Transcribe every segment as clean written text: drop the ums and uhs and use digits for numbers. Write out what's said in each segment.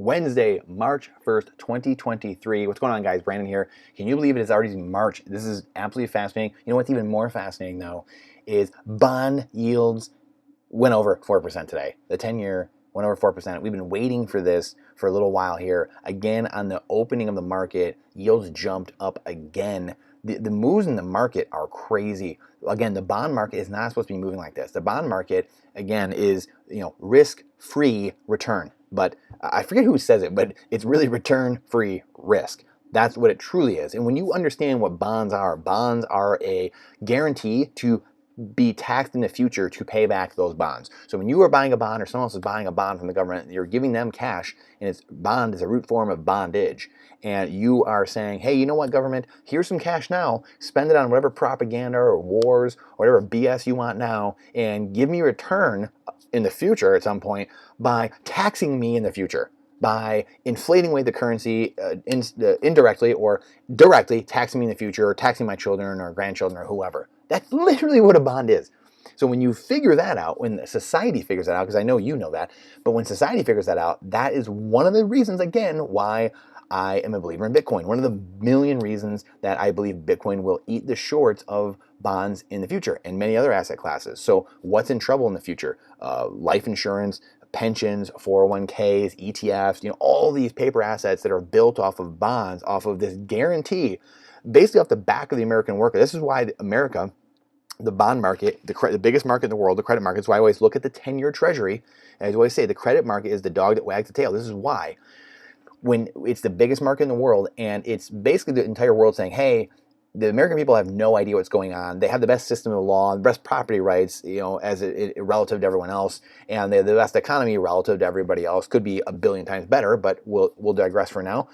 Wednesday, March 1st, 2023. What's going on, guys? Brandon here. Can you believe it is already March? This is absolutely fascinating. You know what's even more fascinating, though, is bond yields went over 4% today. The 10-year went over 4%. We've been waiting for this for a little while here. Again, on the opening of the market, yields jumped up again. The moves in the market are crazy. Again, the bond market is not supposed to be moving like this. The bond market, again, is risk-free return. But I forget who says it, but it's really return-free risk. That's what it truly is. And when you understand what bonds are a guarantee to be taxed in the future to pay back those bonds. So when you are buying a bond or someone else is buying a bond from the government, you're giving them cash, and it's bond is a root form of bondage. And you are saying, hey, you know what, government, here's some cash now, spend it on whatever propaganda or wars or whatever BS you want now, and give me a return in the future at some point by taxing me in the future, by inflating away the currency indirectly or directly taxing me in the future, or taxing my children or grandchildren or whoever. That's literally what a bond is. So when you figure that out, when society figures that out, because I know you know that, but when society figures that out, that is one of the reasons, again, why I am a believer in Bitcoin. One of the million reasons that I believe Bitcoin will eat the shorts of bonds in the future and many other asset classes. So what's in trouble in the future? Life insurance, pensions, 401ks, ETFs, all these paper assets that are built off of bonds, off of this guarantee, basically off the back of the American worker. This is why America, the bond market, the biggest market in the world, the credit market, is why I always look at the 10-year treasury. And I always say the credit market is the dog that wags the tail. This is why. When it's the biggest market in the world, and it's basically the entire world saying, hey, the American people have no idea what's going on. They have the best system of law, the best property rights, as relative to everyone else, and they have the best economy relative to everybody else. Could be a billion times better, but we'll digress for now.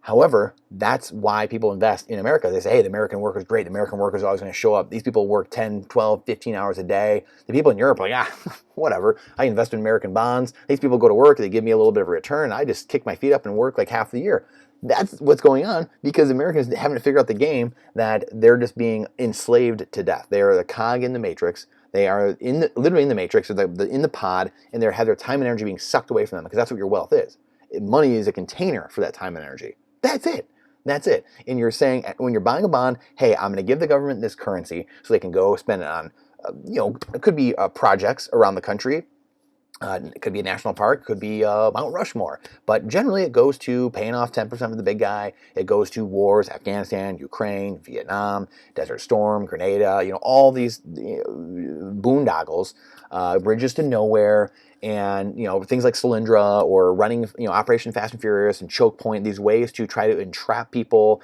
However, that's why people invest in America. They say, hey, the American worker is great. The American worker is always going to show up. These people work 10, 12, 15 hours a day. The people in Europe are like, whatever. I invest in American bonds. These people go to work. They give me a little bit of a return. I just kick my feet up and work like half the year. That's what's going on because Americans haven't figured out the game that they're just being enslaved to death. They are the cog in the matrix. They are literally in the matrix, or in the pod, and they have their time and energy being sucked away from them because that's what your wealth is. Money is a container for that time and energy. That's it. That's it. And you're saying when you're buying a bond, hey, I'm going to give the government this currency so they can go spend it on, it could be projects around the country. It could be a national park, could be Mount Rushmore. But generally it goes to paying off 10% of the big guy. It goes to wars, Afghanistan, Ukraine, Vietnam, Desert Storm, Grenada, all these boondoggles, bridges to nowhere, and things like Solyndra or running Operation Fast and Furious and Choke Point, these ways to try to entrap people,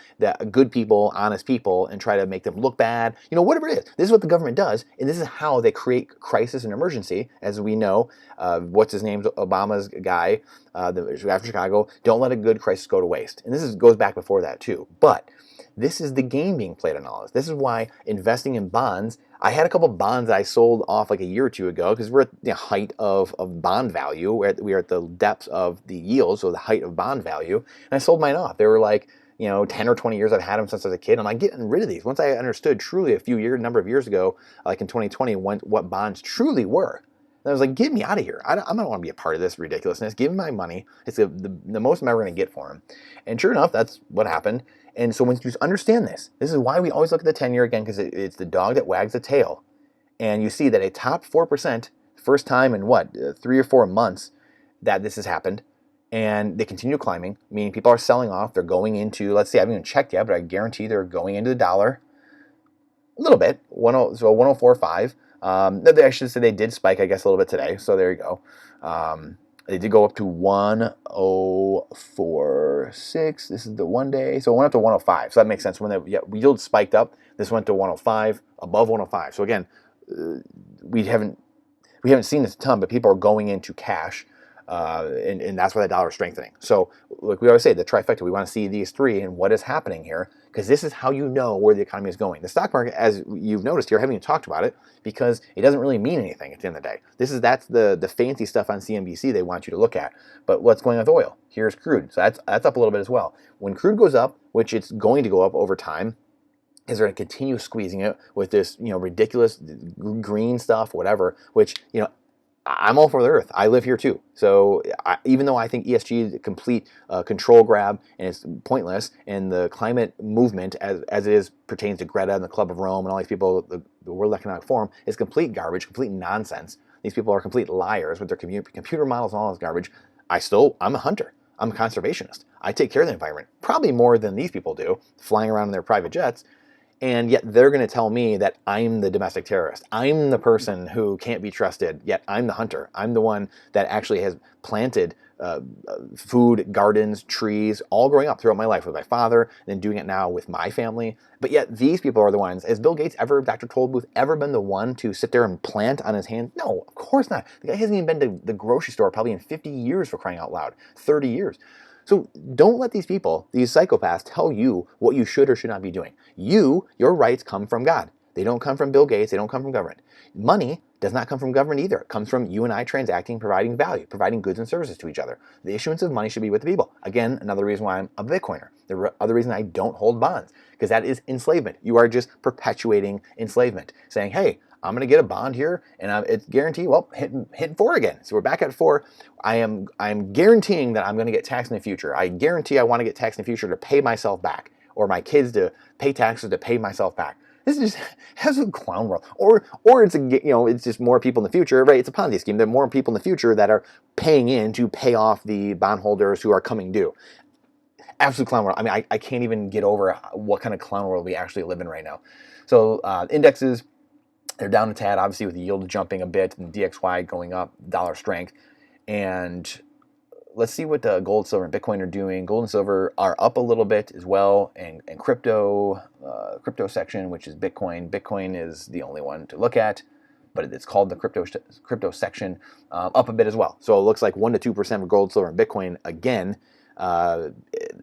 good people, honest people, and try to make them look bad, whatever it is. This is what the government does, and this is how they create crisis and emergency. As we know, what's his name, Obama's guy, after Chicago, don't let a good crisis go to waste. And this goes back before that too. But this is the game being played on all this. This is why investing in bonds, I had a couple bonds that I sold off like a year or two ago because we're at the height of bond value. We are at the depths of the yield, so the height of bond value. And I sold mine off. They were like, 10 or 20 years I've had them since I was a kid. I'm like getting rid of these. Once I understood truly number of years ago, like in 2020, what bonds truly were. And I was like, get me out of here. I don't want to be a part of this ridiculousness. Give me my money. It's the most I'm ever going to get for them. And sure enough, that's what happened. And so when you understand this is why we always look at the 10-year again, because it's the dog that wags the tail. And you see that a top 4%, first time in 3 or 4 months that this has happened, and they continue climbing, meaning people are selling off. They're going into, let's see, I haven't even checked yet, but I guarantee they're going into the dollar a little bit, so 104.5. They actually said they did spike, I guess, a little bit today. So there you go. They did go up to 104.6. This is the one day. So it went up to 105. So that makes sense. When the yield spiked up, this went to 105, above 105. So again, we haven't seen this a ton, but people are going into cash. And that's why the dollar is strengthening. So like we always say, the trifecta, we want to see these three and what is happening here, because this is how you know where the economy is going. The stock market, as you've noticed here, I haven't even talked about it because it doesn't really mean anything at the end of the day. That's the fancy stuff on CNBC they want you to look at. But what's going on with oil? Here's crude. So that's up a little bit as well. When crude goes up, which it's going to go up over time, is they're going to continue squeezing it with this, ridiculous green stuff, whatever, which, I'm all for the earth. I live here too. So even though I think ESG is a complete control grab and it's pointless, and the climate movement, as it is pertains to Greta and the Club of Rome and all these people, the World Economic Forum, is complete garbage, complete nonsense. These people are complete liars with their computer models and all this garbage. I'm a hunter. I'm a conservationist. I take care of the environment, probably more than these people do, flying around in their private jets. And yet they're going to tell me that I'm the domestic terrorist. I'm the person who can't be trusted, yet I'm the hunter. I'm the one that actually has planted food, gardens, trees, all growing up throughout my life with my father, and then doing it now with my family. But yet these people are the ones. Has Bill Gates ever, Dr. Tollbooth, ever been the one to sit there and plant on his hand? No, of course not. The guy hasn't even been to the grocery store probably in 50 years, for crying out loud, 30 years. So don't let these people, these psychopaths, tell you what you should or should not be doing. Your rights come from God. They don't come from Bill Gates. They don't come from government. Money does not come from government either. It comes from you and I transacting, providing value, providing goods and services to each other. The issuance of money should be with the people. Again, another reason why I'm a Bitcoiner. The other reason I don't hold bonds, because that is enslavement. You are just perpetuating enslavement, saying, hey, I'm going to get a bond here, and it's guaranteed. Well, hitting 4 again. So we're back at 4. I'm guaranteeing that I'm going to get taxed in the future. I guarantee I want to get taxed in the future to pay myself back, or my kids to pay taxes to pay myself back. This is just has a clown world, or it's it's just more people in the future, right? It's a Ponzi scheme. There are more people in the future that are paying in to pay off the bondholders who are coming due. Absolute clown world. I mean, I can't even get over what kind of clown world we actually live in right now. So indexes, they're down a tad, obviously, with the yield jumping a bit and DXY going up, dollar strength. And let's see what gold, silver, and Bitcoin are doing. Gold and silver are up a little bit as well. And crypto section, which is Bitcoin. Bitcoin is the only one to look at, but it's called the crypto section, up a bit as well. So it looks like 1% to 2% of gold, silver, and Bitcoin again.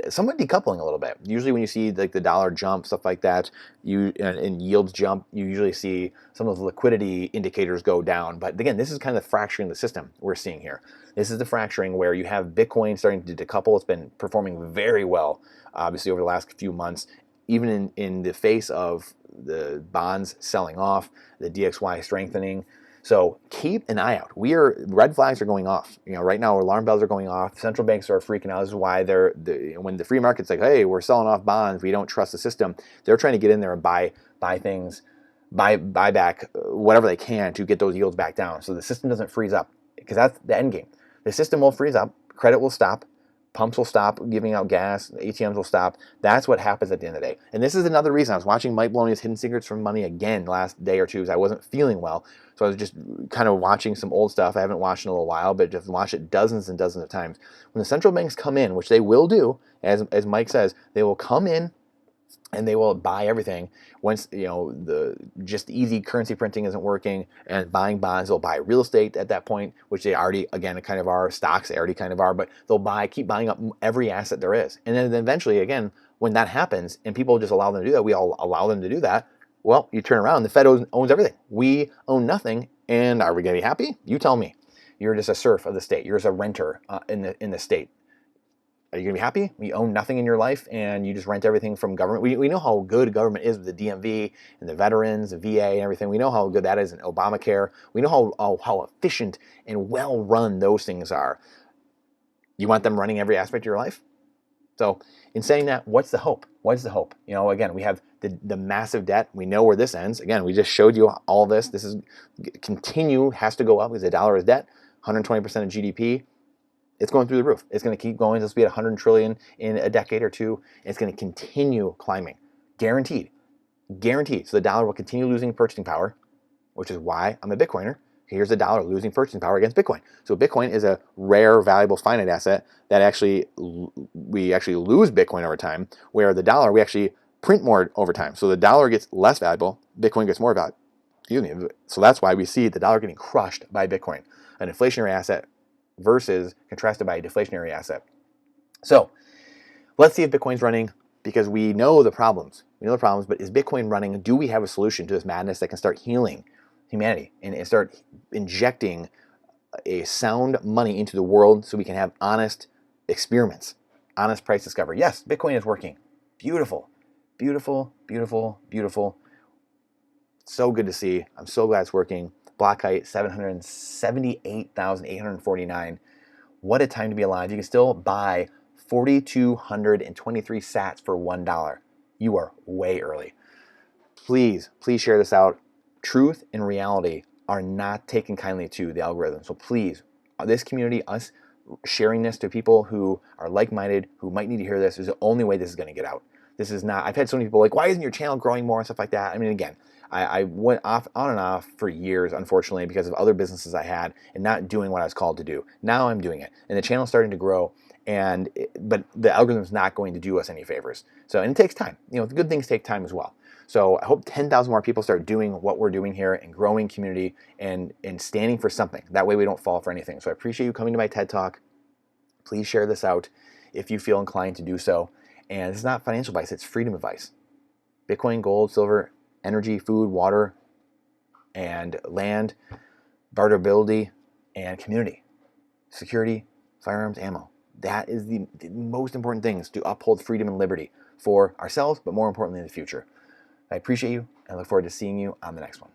Somewhat decoupling a little bit. Usually when you see like the dollar jump, stuff like that, and yields jump, you usually see some of the liquidity indicators go down. But again, this is kind of the fracturing the system we're seeing here. This is the fracturing where you have Bitcoin starting to decouple. It's been performing very well, obviously, over the last few months, even in the face of the bonds selling off, the DXY strengthening. So keep an eye out. Red flags are going off. Right now alarm bells are going off. Central banks are freaking out. This is why when the free market's like, hey, we're selling off bonds, we don't trust the system. They're trying to get in there and buy things, buy back whatever they can to get those yields back down. So the system doesn't freeze up, because that's the end game. The system will freeze up. Credit will stop. Pumps will stop giving out gas. ATMs will stop. That's what happens at the end of the day. And this is another reason. I was watching Mike Maloney's Hidden Secrets from Money again last day or two, because I wasn't feeling well. So I was just kind of watching some old stuff I haven't watched in a little while, but just watched it dozens and dozens of times. When the central banks come in, which they will do, as Mike says, they will come in and they will buy everything. Once the just easy currency printing isn't working and buying bonds, they'll buy real estate at that point, which they already again kind of are. Stocks, they already kind of are, but they'll keep buying up every asset there is. And then eventually, again, when that happens and people just allow them to do that, we all allow them to do that. Well, you turn around, the Fed owns everything. We own nothing, and are we going to be happy? You tell me. You're just a serf of the state. You're just a renter in the state. Are you going to be happy? You own nothing in your life and you just rent everything from government. We know how good government is with the DMV and the veterans, the VA and everything. We know how good that is in Obamacare. We know how efficient and well run those things are. You want them running every aspect of your life? So in saying that, what's the hope? What's the hope? Again, we have the massive debt. We know where this ends. Again, we just showed you all this. This is has to go up because the dollar is debt, 120% of GDP. It's going through the roof. It's going to keep going. It's be at 100 trillion in a decade or two. It's going to continue climbing. Guaranteed. Guaranteed. So the dollar will continue losing purchasing power, which is why I'm a Bitcoiner. Here's the dollar losing purchasing power against Bitcoin. So Bitcoin is a rare, valuable, finite asset that we actually lose Bitcoin over time, where the dollar, we actually print more over time. So the dollar gets less valuable, Bitcoin gets more valuable. Excuse me. So that's why we see the dollar getting crushed by Bitcoin, an inflationary asset versus contrasted by a deflationary asset. So let's see if Bitcoin's running, because we know the problems. But is Bitcoin running? Do we have a solution to this madness that can start healing humanity and start injecting a sound money into the world so we can have honest experiments, honest price discovery? Yes, Bitcoin is working. Beautiful, beautiful, beautiful, beautiful. So good to see. I'm so glad it's working. Block height 778,849. What a time to be alive. You can still buy 4,223 sats for $1. You are way early. Please share this out. Truth and reality are not taken kindly to the algorithm. So please, this community, us sharing this to people who are like-minded, who might need to hear this, is the only way this is going to get out. This is not, I've had so many people like, why isn't your channel growing more and stuff like that? I mean, again, I went on and off for years, unfortunately, because of other businesses I had and not doing what I was called to do. Now I'm doing it, and the channel's starting to grow, but the algorithm's not going to do us any favors. So, and it takes time. You know, the good things take time as well. So I hope 10,000 more people start doing what we're doing here and growing community and standing for something. That way we don't fall for anything. So I appreciate you coming to my TED Talk. Please share this out if you feel inclined to do so. And this is not financial advice, it's freedom advice. Bitcoin, gold, silver, energy, food, water, and land, barterability, and community. Security, firearms, ammo. That is the most important things to uphold freedom and liberty for ourselves, but more importantly in the future. I appreciate you and I look forward to seeing you on the next one.